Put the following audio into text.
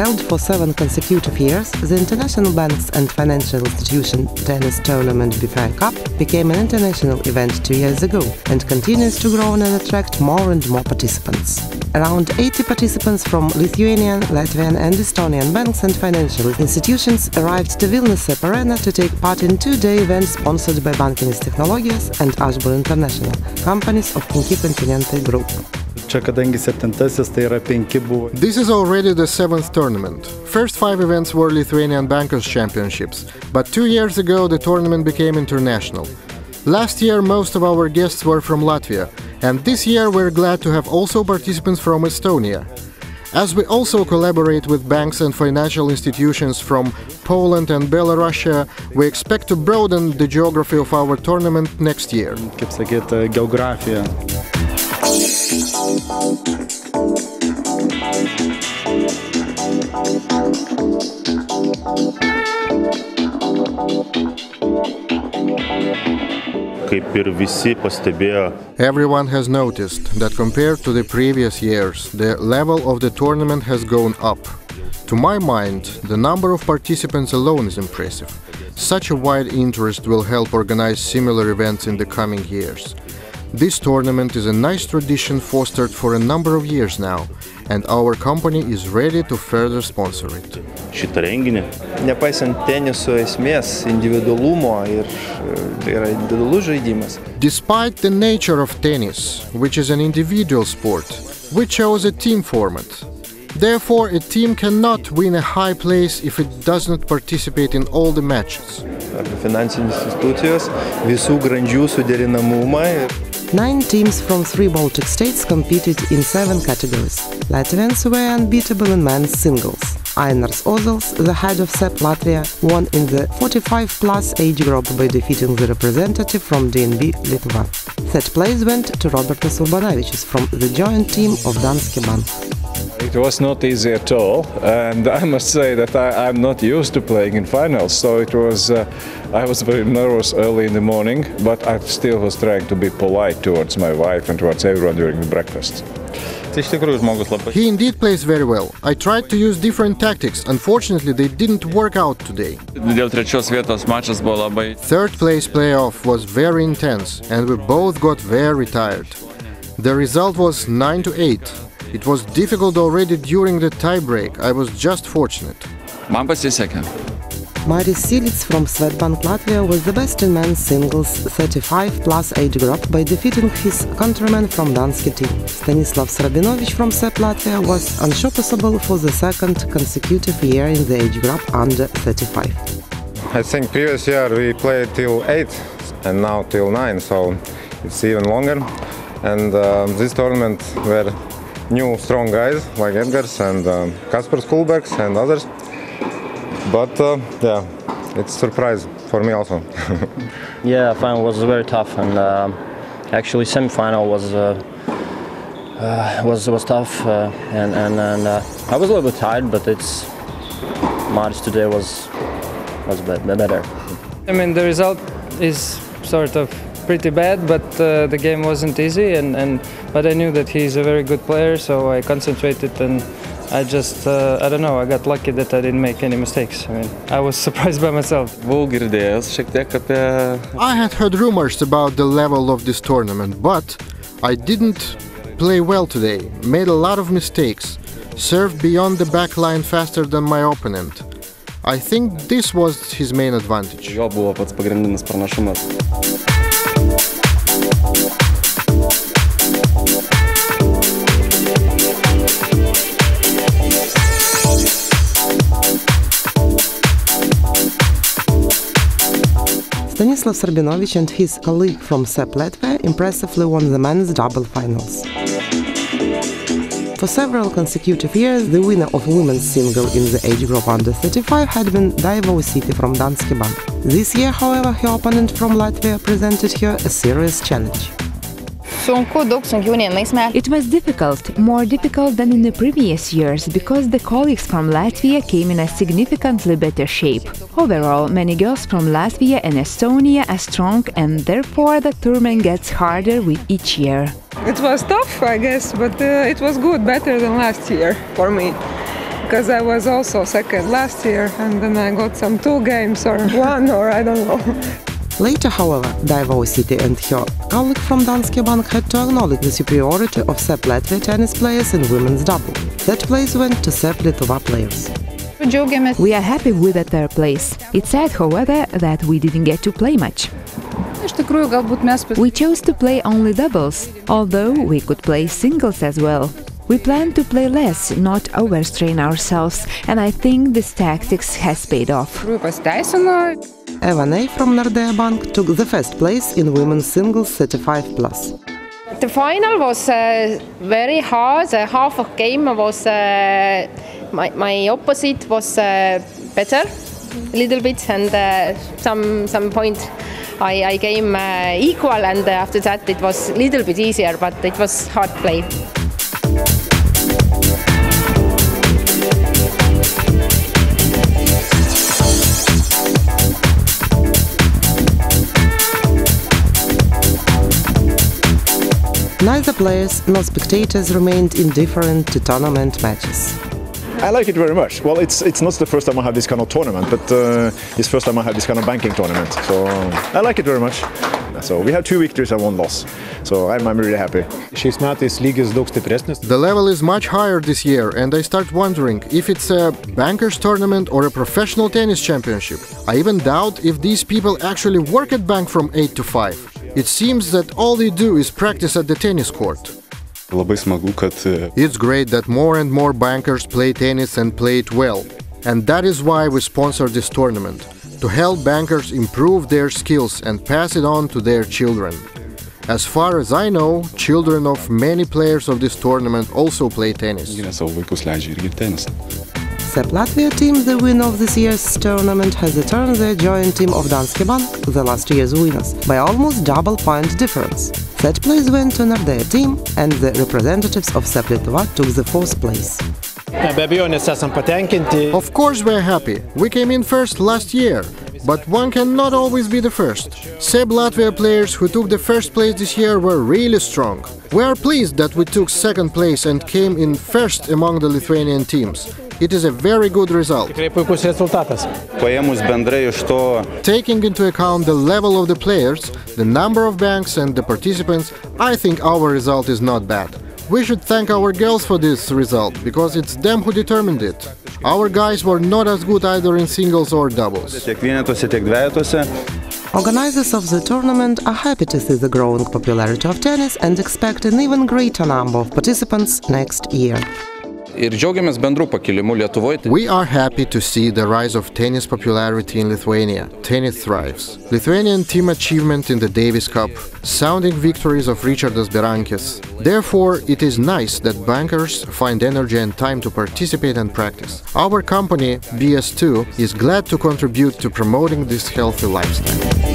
held for 7 consecutive years, the International Banks and Financial Institution Tennis Tournament BFI Cup became an international event 2 years ago and continues to grow and attract more and more participants. Around 80 participants from Lithuanian, Latvian and Estonian banks and financial institutions arrived to Vilnius Arena to take part in 2-day event sponsored by Baltic and International, companies of Penki Kontinentai group. This is already the 7th tournament. First 5 events were Lithuanian Bankers' Championships, but 2 years ago the tournament became international. Last year most of our guests were from Latvia, and this year we're glad to have also participants from Estonia. As we also collaborate with banks and financial institutions from Poland and Belarus, we expect to broaden the geography of our tournament next year. Everyone has noticed that compared to the previous years, the level of the tournament has gone up. To my mind, the number of participants alone is impressive. Such a wide interest will help organize similar events in the coming years. This tournament is a nice tradition fostered for a number of years now, and our company is ready to further sponsor it. Nepaisant teniso esmės, individualumo ir tai yra individualus žaidimas. Despite the nature of tennis, which is an individual sport, we chose a team format. Therefore, a team cannot win a high place if it does not participate in all the matches. Finansinės institucijos, visų grandžių suderinamumą. 9 teams from 3 Baltic states competed in 7 categories. Latvians were unbeatable in men's singles. Ainars Ozols, the head of SEP Latvia, won in the 45+ age group by defeating the representative from DNB Lietuva. Third place went to Robertas Urbanavičius from the joint team of Danske Bank. It was not easy at all, and I must say that I'm not used to playing in finals, so it was. I was very nervous early in the morning, but I still was trying to be polite towards my wife and towards everyone during the breakfast. He indeed plays very well. I tried to use different tactics. Unfortunately, they didn't work out today. Third place playoff was very intense, and we both got very tired. The result was 9-8. It was difficult already during the tie-break. I was just fortunate. Maris Silits from Swedbank Latvia was the best in men's singles 35+ age group by defeating his countryman from Danske team. Stanislav Srabinovich from SEP Latvia was unstoppable for the 2nd consecutive year in the age group under 35. I think previous year we played till 8 and now till 9, so it's even longer. And this tournament were new strong guys like Edgars and Kasper Skulbergs and others. But yeah, it's a surprise for me also. Yeah, final was very tough, and actually semi-final was tough, and I was a little bit tired, but Maris today was better. I mean, the result is sort of pretty bad, but the game wasn't easy, but I knew that he's a very good player, so I concentrated and I just, I don't know, I got lucky that I didn't make any mistakes. I mean, I was surprised by myself. I had heard rumors about the level of this tournament, but I didn't play well today, made a lot of mistakes, served beyond the back line faster than my opponent. I think this was his main advantage. Stanislav Srabinovich and his colleague from SEP Latvia impressively won the men's double finals. For several consecutive years, the winner of women's single in the age group under 35 had been Daiva Usiti from Danske Bank. This year, however, her opponent from Latvia presented her a serious challenge. It was difficult, more difficult than in the previous years, because the colleagues from Latvia came in a significantly better shape. Overall, many girls from Latvia and Estonia are strong, and therefore the tournament gets harder with each year. It was tough, I guess, but it was good, better than last year for me. because I was also second last year, and then I got some 2 games or 1 or I don't know. Later, however, Diversity and her colleague from Danske Bank had to acknowledge the superiority of SEP Latvia tennis players in women's double. That place went to SEP Lietuva players. We are happy with the third place. It's sad, however, that we didn't get to play much. We chose to play only doubles, although we could play singles as well. We plan to play less, not overstrain ourselves, and I think this tactics has paid off. Eva Ney from Nordea Bank took the first place in women's singles 35+. The final was very hard. The half of game was my opposite was better a little bit, and some point I came equal, and after that it was a little bit easier, but it was hard play. Neither players nor spectators remained indifferent to tournament matches. I like it very much. Well, it's not the first time I have this kind of tournament, but it's the first time I have this kind of banking tournament. So I like it very much. So we have 2 victories and 1 loss. So I'm really happy. The level is much higher this year, and I start wondering if it's a bankers tournament or a professional tennis championship. I even doubt if these people actually work at bank from 8 to 5. It seems that all they do is practice at the tennis court. It's great that more and more bankers play tennis and play it well. And that is why we sponsor this tournament, to help bankers improve their skills and pass it on to their children. As far as I know, children of many players of this tournament also play tennis. SEP Latvia team, the winner of this year's tournament, has returned the joint team of Danske Bank, the last year's winners, by almost double point difference. Third place went to Nordea team, and the representatives of SEP Lietuva took the 4th place. Of course we're happy. We came in first last year. But one cannot always be the first. SEP Latvia players who took the first place this year were really strong. We are pleased that we took 2nd place and came in first among the Lithuanian teams. It is a very good result. Taking into account the level of the players, the number of banks and the participants, I think our result is not bad. We should thank our girls for this result, because it's them who determined it. Our guys were not as good either in singles or doubles. Organizers of the tournament are happy to see the growing popularity of tennis and expect an even greater number of participants next year. We are happy to see the rise of tennis popularity in Lithuania. Tennis thrives. Lithuanian team achievement in the Davis Cup, sounding victories of Ričardas Berankis. Therefore, it is nice that bankers find energy and time to participate and practice. Our company, BS2, is glad to contribute to promoting this healthy lifestyle.